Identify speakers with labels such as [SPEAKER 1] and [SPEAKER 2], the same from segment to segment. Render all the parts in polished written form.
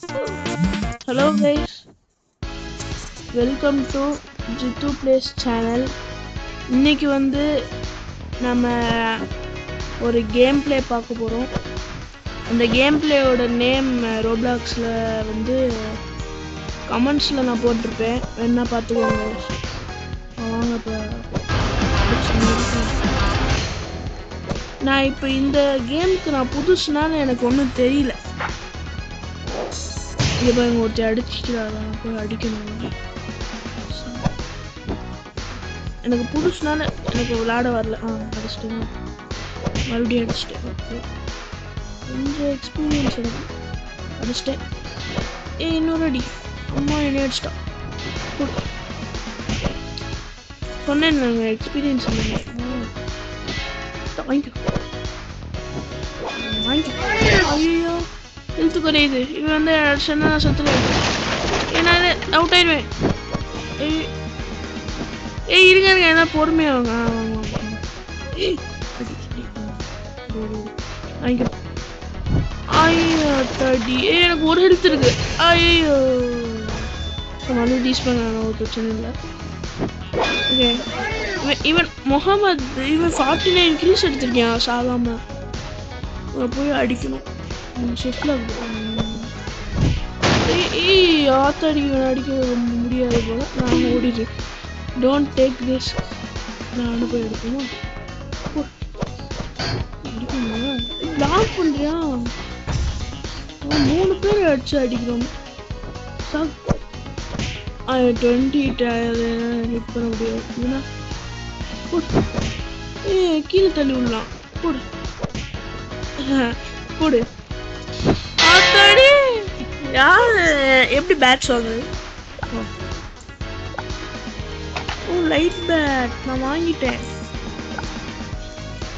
[SPEAKER 1] Hello guys, welcome to Jitu Plays channel. இன்னைக்கு வந்து நம்ம ஒரு கேம் ப்ளே பார்க்க போறோம். அந்த கேம் ப்ளேயோட நேம் ரோப்ளாக்ஸ்ல வந்து கமெண்ட்ஸ்ல நான் போட்டிருப்பேன். வேணா பார்த்துக்கோங்க. வாங்க இப்போ நான் இப்போ இந்த கேமுக்கு நான் புதுசுனால எனக்கு ஒன்றும் தெரியல. இங்கே பாருங்க ஒருத்தர் அடிச்சுக்கிறாரா, போய் அடிக்கணும். எனக்கு புதுசுனால எனக்கு விளையாட வரல. அடிச்சிட்டேன், மறுபடியும் அடிச்சிட்டேன். ஓகே, கொஞ்சம் எக்ஸ்பீரியன்ஸ் எனக்கு. அடிச்சிட்டேன். இன்னொரு அடி. அம்மா என்ன அடிச்சிட்டா. சொன்னேன் நாங்கள் எக்ஸ்பீரியன்ஸ் இல்லைங்க. வாங்கிக்கோ வாங்கிக்கோ. ஐயோ ஹெல்த்து குறையுது. இவன் வந்து அடிச்சா நான் சத்துருவேன். என்னால் அவுட் ஆயிடுவேன். இருங்க என்ன பொறுமையாக வாங்க. வாங்கிக்கோ. ஐயோ தடி. எனக்கு ஒரு ஹெல்த் இருக்கு. ஐயோ வந்து டீஸ் பண்ண ஒரு பிரச்சனை இல்லை. ஓகே, இவன் முகமது இவன் 49 கில்ஸ் எடுத்திருக்கேன் சாகாம. போய் அடிக்கணும். ஷிஃப்ட்ல ஆத்தாடி இவன் அடிக்க முடியாது போல. நான் ஓடிடுறேன். Don't take this. நான் போய் எடுக்கணும். பிளாக் பண்றியா? 3 பேர் அடிச்சு அடிக்கிறோம். 20 ஹிட் பண்ண முடியாது. கீழே தள்ளி விடலாம். போடு போடு. ஆத்தாடி யாரு எப்படி பேட்ஸ் வாங்குது? லைட் பேட் நான் வாங்கிட்டேன்.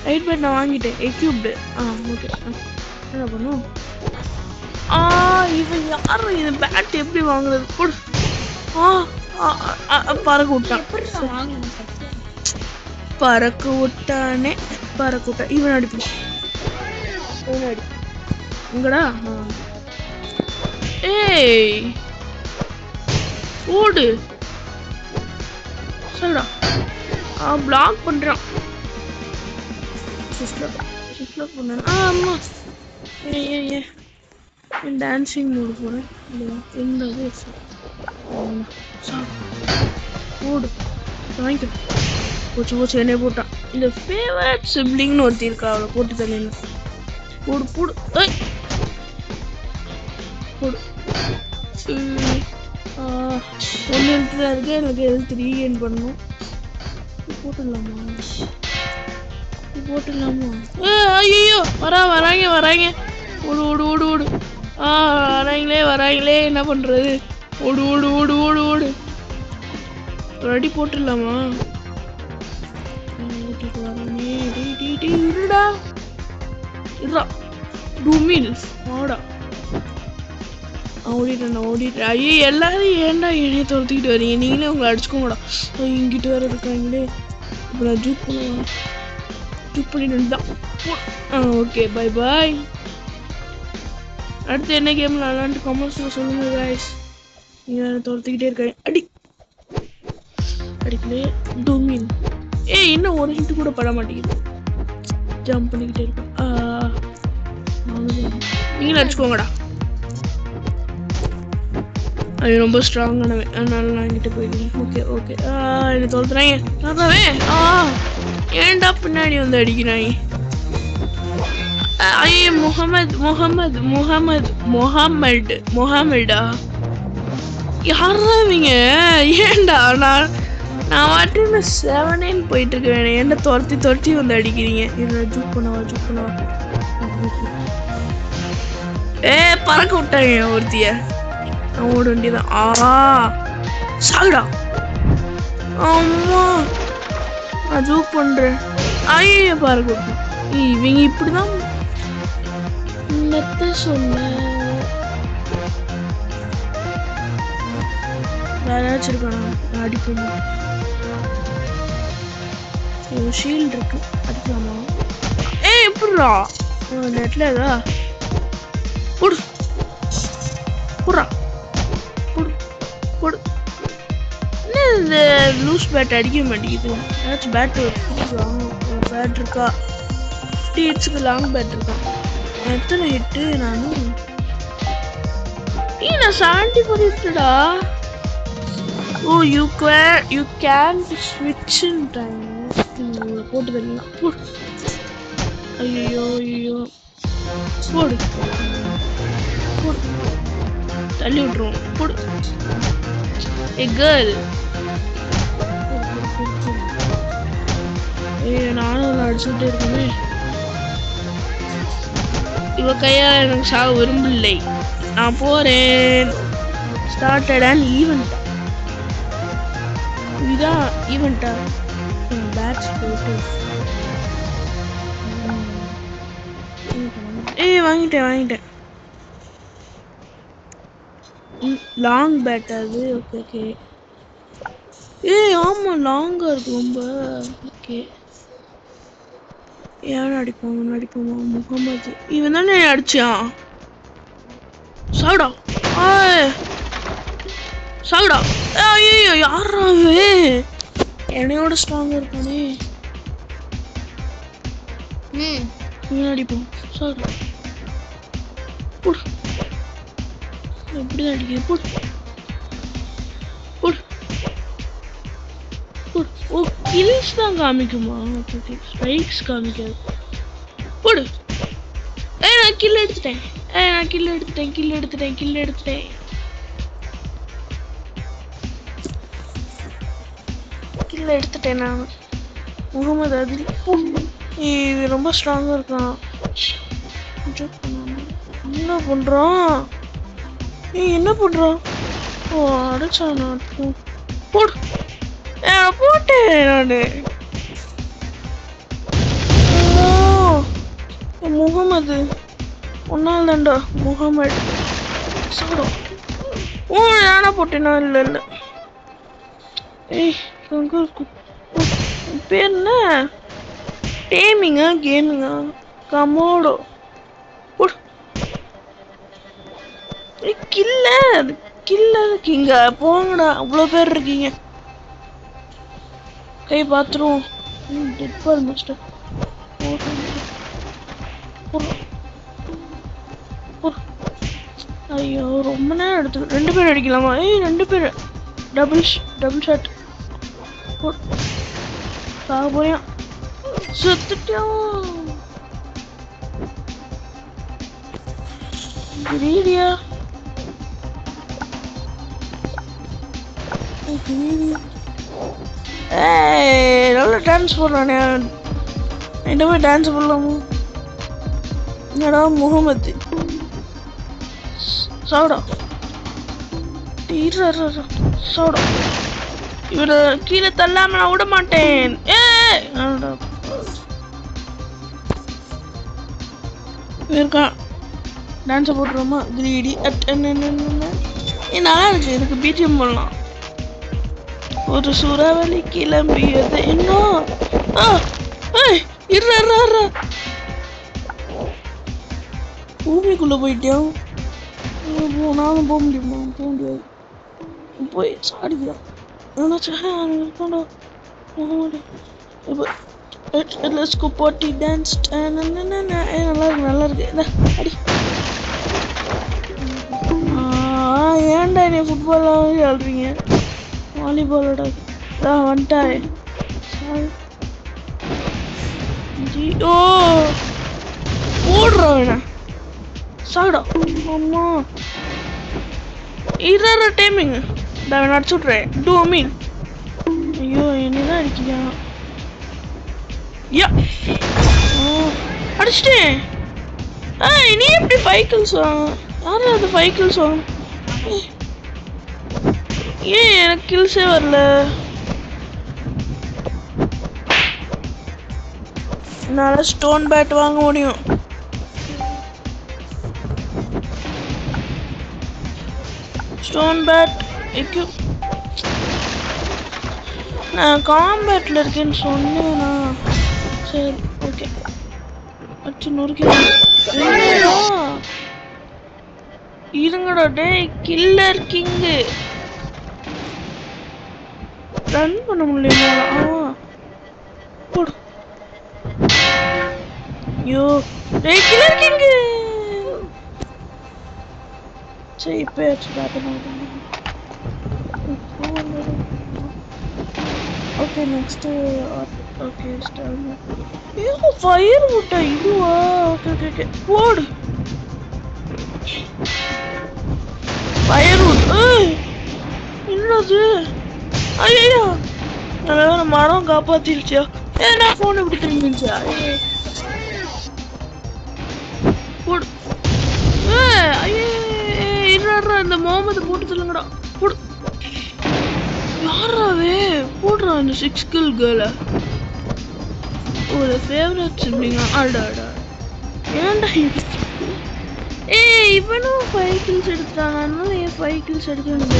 [SPEAKER 1] லைட் பேட் நான் வாங்கிட்டேன். எக்யூப்டு. ஓகே, என்ன பண்ணும்? இவன் யாரு? இந்த பேட் எப்படி வாங்குறது? போடு. பறக்க விட்டான். பறக்க விட்டானே. பறக்க விட்டா. இவன் அடிப்பான். உங்கடா. ஏய் ஓடு. சரிடா. பிளாக் பண்றான். ஆமா. ஏ டான்சிங் மூடு போறேன். ஓடு. வாங்கிக்க. போச்சு போச்சு என்னை போட்டான். இந்த ஃபேவரட் சிப்ளிங்னு ஒருத்தி இருக்கா, அவளை போட்டு தள்ளின. போடு போடு. போடு. 1 ஹெல்த் தான் இருக்கு. எனக்கு ஹெல்த் ரீகெயின் பண்ணணும். போட்டுடலாமா? ஐயோ வராங்க. ஓடு ஓடு ஓடு ஓடு. வராங்களே என்ன பண்றது? ஓடு ஓடு ஓடு ஓடு ஓடு. ஒரு அடி போட்டுடலாமா? இருடா இருடா. 2 மீல்ஸ் ஆடா. ஓடிட்டேன். ஐயோ எல்லாரும் ஏன்டா என்னைய துரத்திக்கிட்டு வரீங்க? நீங்களே உங்களை அடிச்சுக்கோங்கடா. இங்கிட்டு வேற இருக்காங்களே. இப்போ நான் ஜூப் பண்ணிட்டு தான். Okay bye bye. அடுத்து என்ன கேம் விளாண்டு கமெண்ட்ஸில் சொல்லுங்க guys. நீங்கள் துரத்திக்கிட்டே இருக்காங்க. அடிக்கலே. 2 மீல். இன்னும் ஒரு ஹிண்ட் கூட பட மாட்டேங்குது. ஜம்ப் பண்ணிக்கிட்டே இருக்கேன். நீங்களும் அடிச்சுக்கோங்கடா. அது ரொம்ப ஸ்ட்ராங்கானவே, அதனால நான் என்கிட்ட போயிருக்கேன். ஓகே என்ன தோல்த்துறாங்க. ஏன்டா பின்னாடி வந்து அடிக்கிறாங்க? ஐயோ முகமடா யாரா இவங்க? ஏன்டா நான் வாட்டு 7 போயிட்டு இருக்கேன். என்ன துரத்தி வந்து அடிக்கிறீங்க? ஜூப் பண்ணவா. பறக்க விட்டாங்க ஒருத்திய. ஓட வேண்டியதான். சாகுடா. அம்மா நான் ஜூப் பண்றேன். ஐயோ பறக்க விட்டேன். இவங்க இப்படிதான் சொன்ன. வேற ஏதாச்சும் இருக்கானா? அடிக்கணும். ஷீல்டு இருக்கு, அடிக்கலாமா? எப்படிடா நெட்ல ஏதா போடு. போடுறா போடு போடு. என்ன இந்த லூஸ் பேட் அடிக்க மாட்டேங்குது. ஏதாச்சும் பேட் பேட் இருக்கா? 50 ஹிட்ஸுக்கு லாங் பேட் இருக்கா? எத்தனை ஹிட்டு நானும் நான் 74 ஹிட்டுடா. ஓ யூ கேன் ஸ்விட்ச் இன் டைம். போட்டு தரலாம். போடு. ஐயோ ஐயோ போடு போடு. தள்ளி விட்டுருவோம். போடு. ஏ கேர்ள். நானும் அடிச்சுட்டே இருக்கேன். இவ கையால் எனக்கு சாக விரும்பவில்லை. நான் போறேன். Started and event. இதுதான் ஈவெண்டா? பேட்ச் போட்டு வாங்கிட்டேன். லாங் பேட் அது. Okay okay. ஆமா லாங்கா இருக்கு ரொம்ப. ஓகே ஏன் அடிப்போமா முகமது. இவன் தானே அடிச்சான். சாகுடா சாகுடா. ஐயோ யாராவே என்னையோட ஸ்ட்ராங்கா இருக்கானே. இவன் அடிப்போம். சாகுடா. போடு. எப்படிதான் அடிக்குது. போடு போடு போடு. ஓ கில்ஸ் தான் காமிக்குமா? Okay strikes காமிக்காது. போடு. நான் கில் எடுத்துட்டேன். நான் முகமது அதில். இது ரொம்ப ஸ்ட்ராங்கா இருக்கான். என்ன பண்றான்? என்ன பண்றான்? ஓ அடிச்சானா? போடு. போட்டேன் நானு. முகமது ஒன்னால் தான்டா முகமது. சாப்பிடும். நானா போட்டேனா? இல்ல பேர் என்ன? டேமிங்கா கேமிங்கா? கமோடோ. கிங்க போங்கடா. அவ்வளோ பேர் இருக்கீங்க. கை பாத்துருவோம். Dead ball master. ஐயோ ரொம்ப நேரம் எடுத்து. 2 பேர் அடிக்கலாமா? 2 பேர் டபுள் ஷாட். போயா செத்துட்டோம். கிரீடியா நல்ல டான்ஸ் போடுறானே. என்ன போய் டான்ஸ் போடலாமா? என்னடா முகமது சாவுடா. சாவுடா. இவரை கீழே தள்ளாம நான் விட மாட்டேன். இருக்கான். டான்ஸை போட்டுருவோமா? கிரீடி நல்லா இருக்கு. எனக்கு பிஜிஎம் போடலாம். ஒரு சூறாவளி கிளம்பியது. இன்னும் பூமிக்குள்ள போயிட்டோம். நானும் போக முடியுமா? போக முடியாது. போய் சாடிக்கலாம். Let's go party dance. நல்லா இருக்கு. அடி. ஏன்டா நீ ஃபுட்பால்லாம் விளையாடுறீங்க? வாலிபாலோட வந்துட்டாரு. ஓ ஓடுறா. சாடா. அம்மா இரு டைமிங். நான் அடிச்சு விட்றேன். டூ மீன். ஐயோ என்னதான் அடிக்கியா? அடிச்சிட்டேன். நீ எப்படி 5 kills வாங்க? யாரும் அது 5 kills வாங்க? எனக்கு கில்ஸே வரல. என்னால ஸ்டோன் பேட் வாங்க முடியும். ஸ்டோன் பேட் நான் காம்பேட்ல இருக்கேன்னு சொன்னேனா? சரி ஓகே. அச்சு நொறுக்கி இருங்கடா டேய் கில்லர் கிங் ரன் பண்ண முடியல போடு யோ டேய் கில்லர் கிங் சரி பேட்ச் பாத்தணும் ஓகே நெக்ஸ்ட் ஓகே ஸ்டார்ட் இது ஃபயர் முட்டை இதுவா ஓகே ஓகே ஓகே போடு ஃபயர் என்னது ஐயோ நல்ல மரம் காப்பாத்திருச்சியா ஏன்னா போன் இப்படி திரும்பிச்சா போடு ஐயே இருடா இந்த முகமது போட்டு சொல்லுங்கடா போடு யாராவே போடுறா அந்த 6 கில் கேர்ள ஒரு ஃபேவரட் சிப்ளிங்கா அடடா ஏன்டா ஏய் இவனும் 5 கில்ஸ் எடுத்துட்டான் அதனால ஏன் 5 கில்ஸ் எடுக்கணும்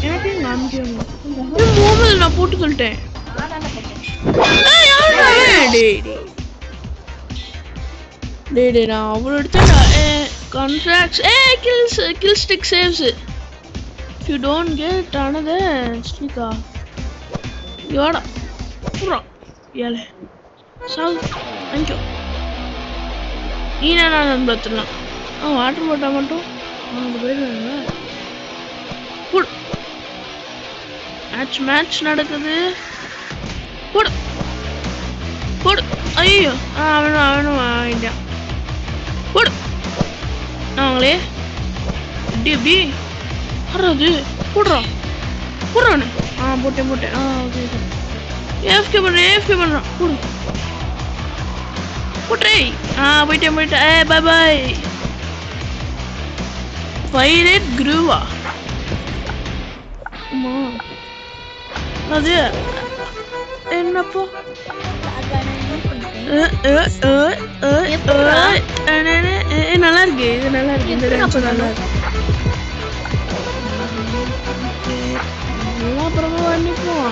[SPEAKER 1] எனக்கு நாமிக்கணும் முகமது நான் போட்டு சொல்லிட்டேன் டேய் நான் அவ்வளோ எடுத்தேன்டா contracts kill stick saves you don't get another sticker yoda pura yale so thank you ina nan bathna water bottle mattum andu poiranga put match nadakudhu put ayyo avanu vainda put naangale di அரது போடுறா போடுறானே போட்டேன் okay AFK பண்ணுறான் போடு போட்டே போயிட்டேன் by by ஃபைரட் குரூவா அம்மா அது என்னப்போ நல்லா இருக்கு இது நல்லா இருக்கு இந்த டான்ஸ் நல்லா இருக்கு அப்புறமா பண்ணிப்போம்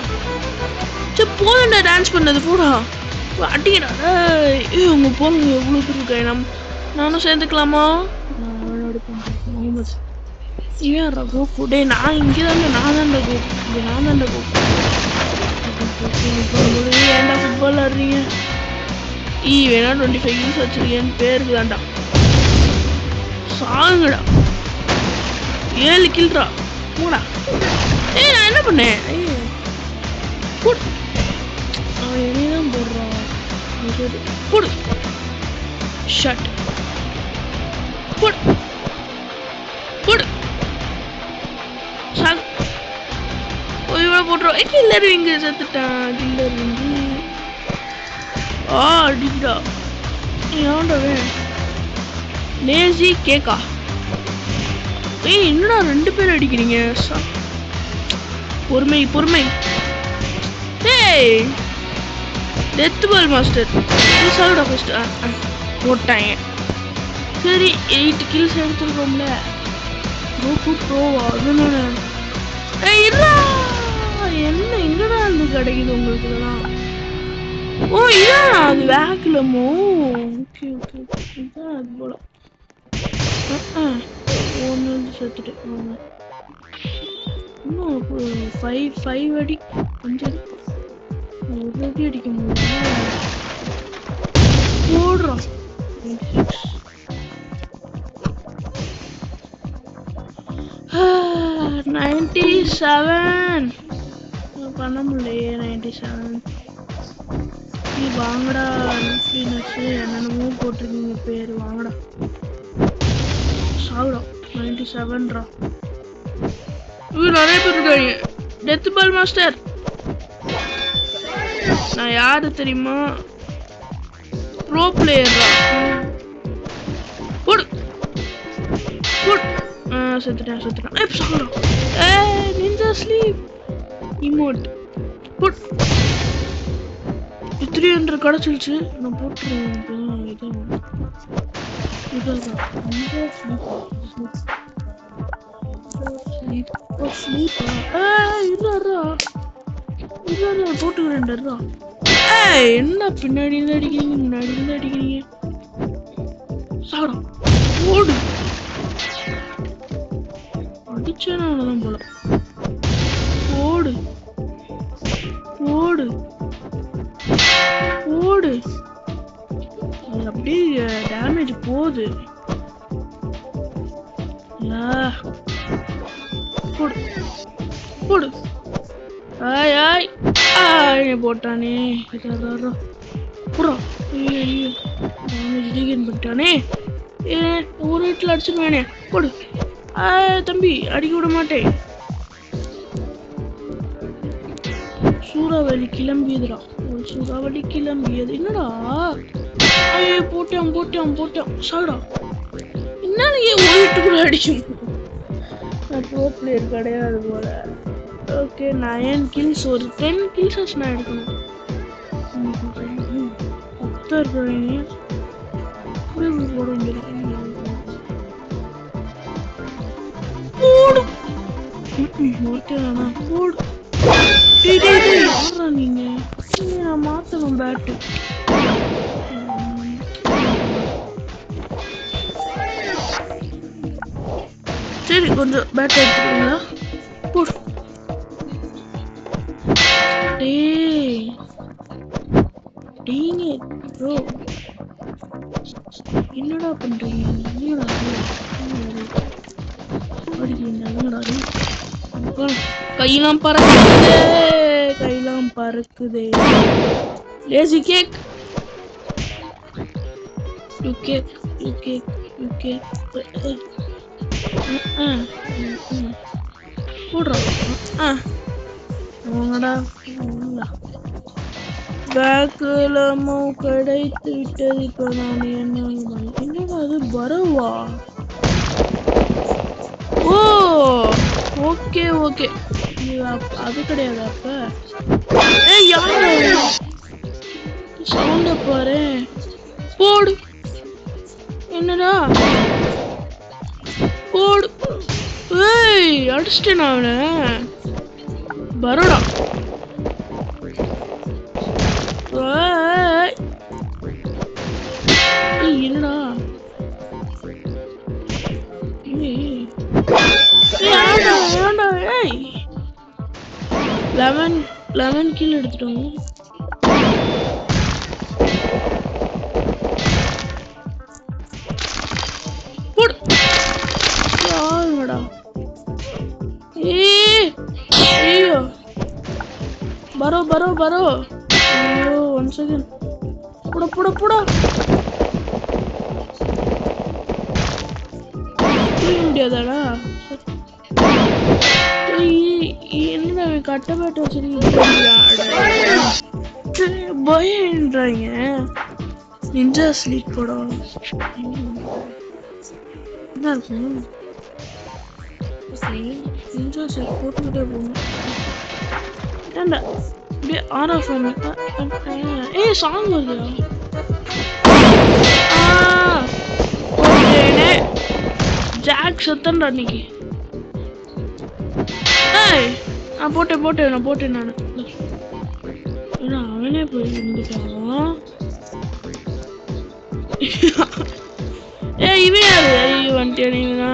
[SPEAKER 1] சரி போதும்டா டான்ஸ் பண்ணது போடா அடிக்கடா உங்க போங்க எவ்வளோ பேர் இருக்கேன் நானும் சேர்ந்துக்கலாமா முகமது ஏன் கோப்பு டே நான் இங்கே தானே நான் தான்டா கோப்பு ஏன்டா ஃபுட்பால் ஆடுறீங்க வேணா 25 கில்ஸ் வச்சிருக்கேன்னு பேருக்கு தான்டா சாங்குடா 7 கில்ரா மூடா நான் என்ன பண்ணேன் அவன் என்னதான் போடுறான் போடு ஷட் போடு சாங் போட்டுருவோம் கில்லர் விங்கு செத்துட்டான் கில்லர் விங்கு அடிக்கடா ஏன்டாவே லேசி கேக்கா என்னடா 2 பேர் அடிக்கிறீங்க பொறுமை ஏய் டெத் பால் மாஸ்டர் சாவுடா ஃபர்ஸ்ட் போட்டாங்க சரி 8 கில்ஸ் எடுத்துருக்கோம்ல ப்ரோவா அதுனால என்ன எங்கடா இருந்து கிடைக்குது உங்களுக்கு இதெல்லாம் இதான் அது வேக்கலமோ ஓகே இதான் அது போல ஒன்று செத்துட்டேன் இன்னும் 5 அடி 5 அடி ஒரு அடி அடிக்க முடியும் போடுறோம் 97 பண்ண முடியலையே 97 வாங்கடா என்னென்னமோ போட்டிருக்கீங்க பேர் வாங்கடா சாவுடா 97 நிறைய பேர் இருக்காங்க டெத் பால் மாஸ்டர் நான் யாரு தெரியுமா ப்ரோ பிளேயர்ரா போடு செத்துட்டேன் சாவுடா நிஞ்சா ஸ்லீப் இமோட் போட் 300 கிடைச்சிருச்சு நான் போட்டுருவேன் இதான் போட்டுக்கிறேன்டா என்ன பின்னாடி இருந்து அடிக்கிறீங்க முன்னாடி இருந்து அடிக்கிறீங்க சாப்பிடும் ஓடு. அடிச்சேனாலதான் போல. ஓடு ஓடு ஓடு. அப்படியே டேமேஜ் போகுது. போடு போடு. ஆய் ஆய் ஆய் போட்டானே. புறா டேமேஜ் பண்ணிட்டானே. ஒரு வீட்டில் அடிச்சிருவேனே. போடு. தம்பி அடிக்க விட மாட்டேன். சூறாவளி கிளம்பியதுடா. சூறாவளி கிளம்பியது. என்னடா போட்டான் போட்டான் போட்டான். சாடா என்னால ஏன் ஒரு வீட்டுக்குள்ள அடிக்கும். ப்ரோ பிளேயர் கிடையாது போல. ஓகே 9 kills ஒரு 10 kills நான் எடுக்கணும். நீங்க மாத்தணும் பேட்டு. சரி கொஞ்சம் பேட் எடுத்துக்கீங்களா? போடு. ப்ரோ என்னடா பண்றீங்க? கையெல்லாம் பறக்குதே. கையெல்லாம் பறக்குதே. Lazy cake. You cake you cake you cake. போடுறா. அவங்கடா பேக்குல கிடைத்து விட்டது. இப்போ நான் என்னடா அது வரவா? ஓ ஓகே ஓகே. அது கிடையாது. அப்ப யாரு சவுண்ட பாரு. போடு. என்னடா போடு. அடிச்சிட்டேன் அவனை. பரோடா. என்னடா லெவன் கில் எடுத்துட்டோம். போடு. யாருடா? ஐயோ பரோ பரோ பரோ. ஐயோ 1 செகண்ட். புட புட புட. முடியாதாடா? என்ன கட்டப்பட்டு வச்சிருக்கீங்க? பயன்றாங்க. நிஞ்சா ஸ்லீப் படம் என்ன இருக்கும்? நிஞ்சா ஸ்லீப் போட்டுக்கிட்டே போகணும். ஏண்டா அப்படியே ஆர்ஆஃப் சாங் வருதா? ஜாக் சத்தன்டா அன்னைக்கு. நான் போட்டேன் நான். அவனே போய் இருந்துட்டான். இவன் யாரு? ஐயோ வந்துட்டியா நீங்கண்ணா?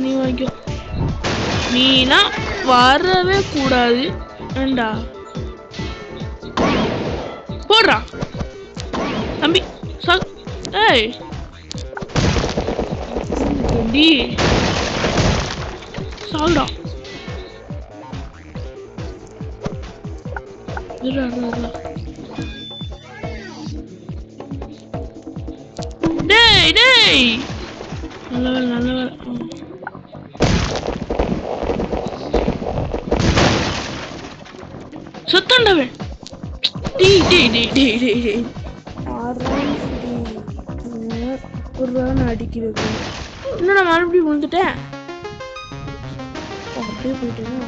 [SPEAKER 1] நீ வாங்கிக்கோ. நீனா வரவே கூடாது. ஏண்டா போடுறா தம்பி. தம்பி சால்டா. டேய் நல்ல வேலை. சத்தண்டவே. அடிக்கிறது. என்னடா மறுபடியும் வந்துட்டேன். அப்படியே போயிட்டேன்.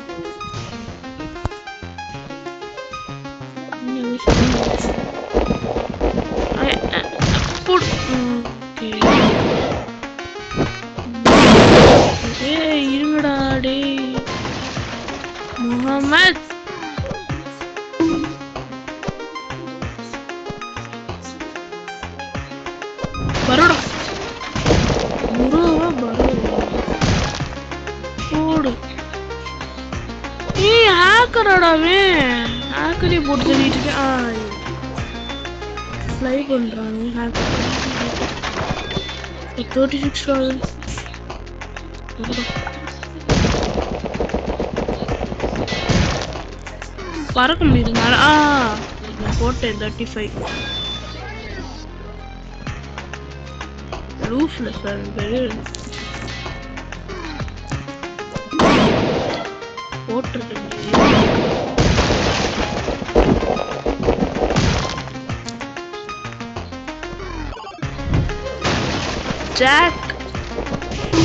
[SPEAKER 1] இருங்கடா டே முகமது. பரோடா. முரு யாரோடாவே ஹேக்கரே போட்டு தள்ளிட்டு இருக்கேன். ஃப்ளை பண்ணுறானு ஹேக்கர் 36 பறக்க முடியுதுனால போட்டேன் 35 ரூஃப்ல சார் பேரு போட்டிருக்கேன். ஜாக்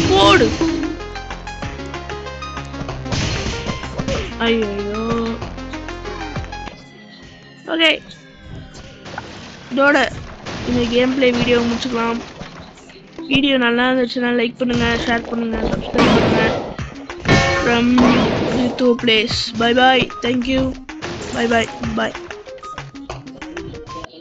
[SPEAKER 1] போடு. ஐயோ ஓகே இதோட இந்த கேம் பிளே வீடியோ முடிச்சுக்கலாம். வீடியோ நல்லா இருந்துச்சுன்னா லைக் பண்ணுங்க, ஷேர் பண்ணுங்க, சப்ஸ்கிரைப் பண்ணுங்க. From Rithu Place. Bye bye. Thank you. Bye bye. Bye.